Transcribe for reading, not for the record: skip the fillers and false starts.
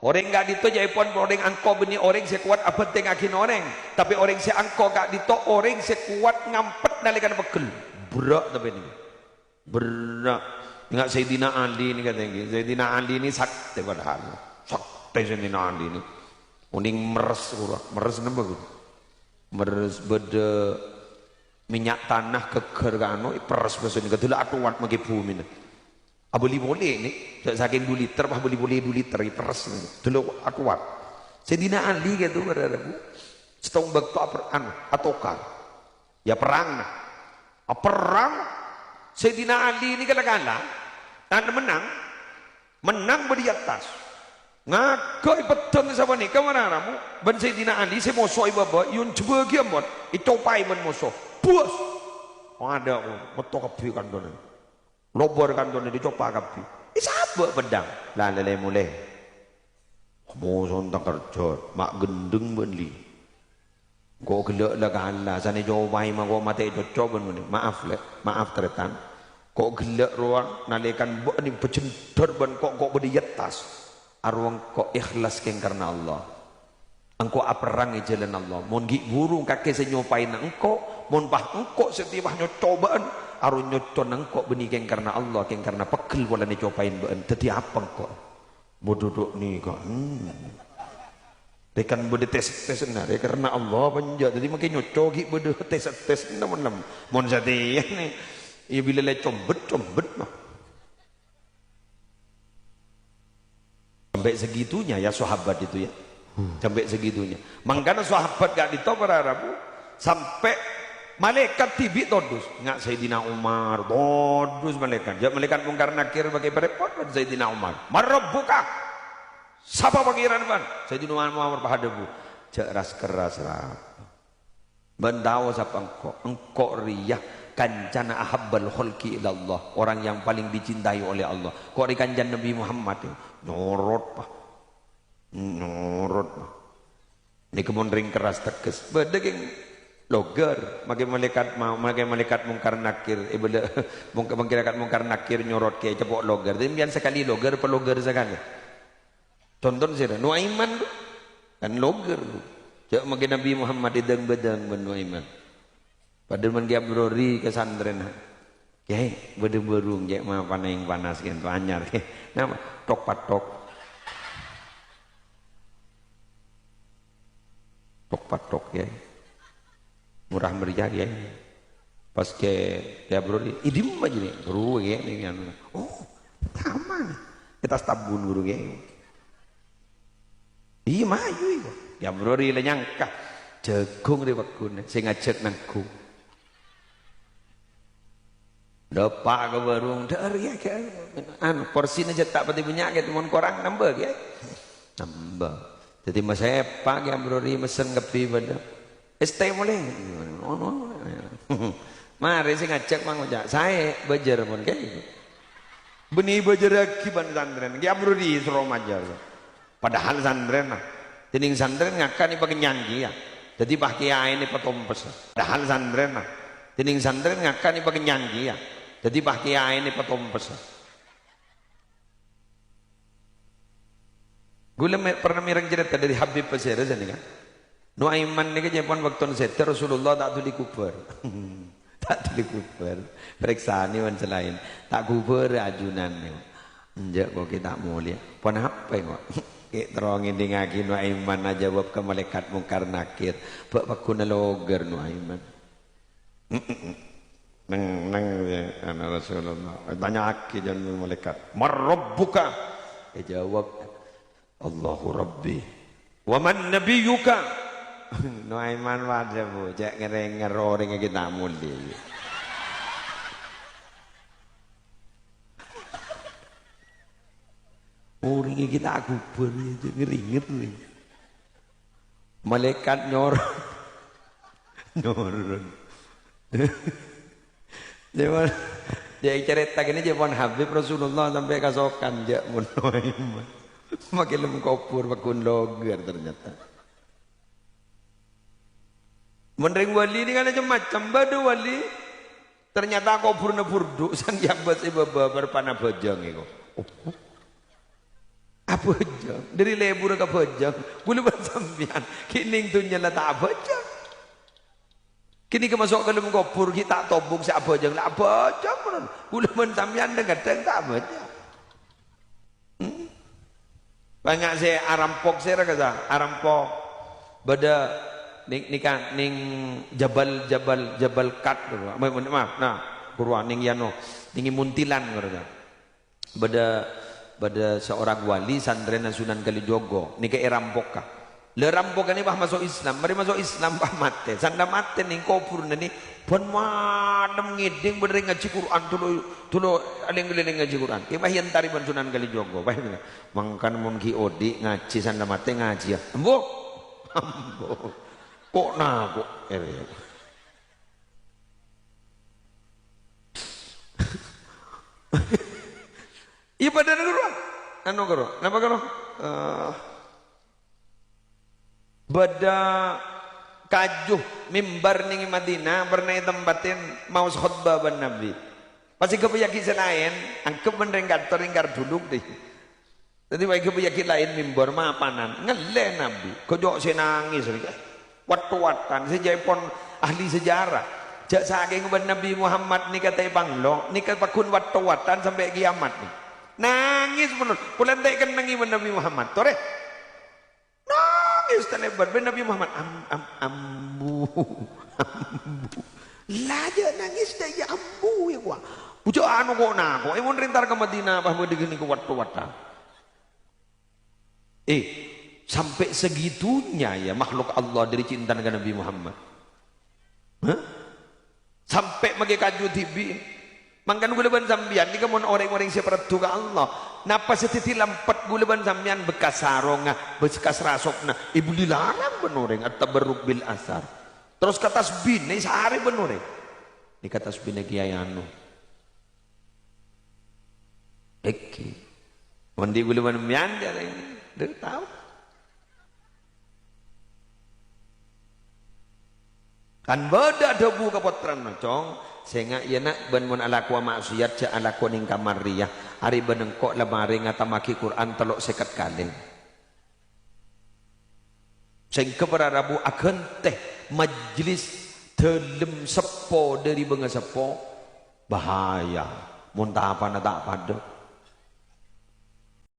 Orang gak dito jai pon orang angko beni orang sekuat apa tengakin orang. Tapi orang se angko gak dito orang sekuat ngampet nalikan pegel. Berak tapi ini. Berak. Ingat Sayyidina Ali ini katanya. Sayyidina Ali ini sakti padahal. Sakti Sayyidina Ali ini. Uning meres urang. Meres napa gitu. Meres beda minyak tanah keker kano peres besok ini. Ketulah atuat magi bumi ini. Boleh ini saking 2 liter, boleh 2 liter peres dulu akuat. Sayyidina Ali gitu beradabu. Setong bakto atokar. Ya perang. Perang. Sayyidina Ali ini kadang-kadang dan menang beri atas. Ngakai petang sama ni kemana ramu? Ben Sayyidina Ali saya musuh baba yun coba giam bon. Itu pai ben musuh. Bos. Ada betul kapi kan donen. Lobor kan donen dicoba kapi. Siapa pedang? Lah lele mulai. Mau sontak kerja, mak gendeng benli. Go gelak lah kalah. Sana jawai mak go mati coba ben. Maaf teretan. Kok gelak ruang nalekan buat ni pecendor ben kok berdietas. Arwang kok ikhlas keng karena Allah. Engkau aperang jalan Allah. Mon gi burung kakek senyopain engkau, mon bah engkau setiap nyocobaan. Arun nyocon engkau benih keng karena Allah, keng karena pegel wala ni copain ben. Tadi apa engkau? Mau duduk ni kok. Dekan bede tes nah, karena Allah penjat. Jadi makin nyocogi bede tes nam. Mon jadi ni, ia bila le combet mah. Sampai segitunya ya sahabat itu ya. Sampai segitunya. Makanya sahabat gak ditobar Arabu sampai malaikat tibi todus. Nggak Sayyidina Umar todus malaikat. Ya malaikat mungkar nakir bagi perepot Sayyidina Umar. Marabbuka. Siapa pangeran ban? Sayyidina Umar pahadabu. Jeras keras rap. Bendawa siapa engkau riyah kancana ahabbal khalqi ilallah. Orang yang paling dicintai oleh Allah. Kok di kanjan Nabi Muhammad itu nyorot pak. Ini kemun ring keras tegas bedegeng logar makai malaikat mungkar nakir malaikat mungkar nakir nyorot ke cepok logar demikian sekali logar pelogar sekali tonton sih Nuaiman kan logar cak makai Nabi Muhammad idang bedang ben Nuaiman padahal man dia brori ke santren kiai bede berung cak mah paneng panas kan anyar nama tok patok ya murah meriah ya pas ke dia bro idim aja nih guru ya nih oh taman kita tabun guru ya iya maju itu ya bro le nyangka jagung di bakun saya ngajak nangku depak ke barung dari ya kan porsinya tak pati banyak gitu mon korang nambah ya nambah. Jadi mas saya pagi ambrori mesen kepi pada ST boleh mari saya ngajak mang ojak saya bajar pun kayak gitu benih bajar lagi ban santren dia ambrori suruh majar padahal santren lah tining santren ngakan ini pakai nyanyi ya jadi pakai ini petompes padahal santren lah tining santren ngakan ini pakai nyanyi ya jadi pakai ini petompes Gula pernah mirang cerita dari Habib Pasir sana kan. Nuaiman ni kan Jepun waktu nuseta Rasulullah tak tu dikubur. Tak tu dikubur. Periksa ni wan selain tak kubur ajunan ni. Enjak kok kita mulia. Pon apa kok? Ke terongin dingaki Nuaiman aja jawab ke malaikat mungkar nakir. Bak pakuna logar Nuaiman. Nang ya Rasulullah. Tanya aki jangan malaikat. Marabbuka. Dia jawab Allahu Rabbi wa man nabiyuka Nuaiman wadah bu cek ngerenger orang kita muli orang kita kubur itu ngeringet nih malaikat nyorot dia cerita gini Jepun Habib Rasulullah sampai kasokan jak Nuaiman makin lem kopur bakun logar ternyata menring wali ini kan macam badu wali ternyata kopur nepurdu sang jabat ibaba berpanah bojang itu Apa aja dari lebur ke pejang gula bersambian kini tu nyala tak apa aja kini ke masuk ke dalam kopur kita tobung si apa aja lah apa aja gula bersambian dengan tak apa aja banyak saya arampok saya kata arampok beda ning jabal kat maaf nah kurwa ning yano ning muntilan kata beda seorang wali santren Sunan Kalijogo nika rampok ka le rampok ni bah masuk Islam mari masuk Islam bah mate sanda mate ning kopur ni pun madem ngiding bener ngaji Quran tulo aling-aling ngaji Quran ki bah yantari ban Sunan Kalijogo bah mangkan mun ki odi ngaji sanda mate ngaji ya ambo kok nah kok iya pada negara anu karo napa karo beda kajuh mimbar ning Madinah pernah tempatin mau khutbah ban Nabi pasti kepeyakin lain angkep benereng kantor ingkar duduk deh jadi bagi kepeyakin lain mimbar mapanan ngele Nabi kejok nangis wat-watan sejapon ahli sejarah jak saking ban Nabi Muhammad ni kata banglo ni kata pakun wat-watan sampai kiamat nih nangis bener pulang tak kenangi Nabi Muhammad tore nangis terlebar Nabi Muhammad ambu laja nangis dah ya ambu ya gua pucuk anu kok nak kok imun rintar ke Madinah bah begini ke waktu-waktu sampai segitunya ya makhluk Allah dari cinta dengan Nabi Muhammad sampai magi kaju tibi mangkan gula ban sambian ni kamun orang-orang siapa ke Allah napa setiti lampat gula ban sambian bekas sarong bekas rasokna ibu dilarang benoreng atau beruk bil asar terus kata tasbih ni sehari benoreng ni kata tasbih ni kiai anu eki mandi gula ban sambian dia tahu kan beda debu kapotran cong sehingga ia nak ben mun ala kuah maksiat ja ala kuah ning kamar riyah hari benengkok lemari ngatamaki Quran telok seket kali sehingga para rabu akan teh majlis telem sepo dari benga sepo bahaya muntah apa nak tak pada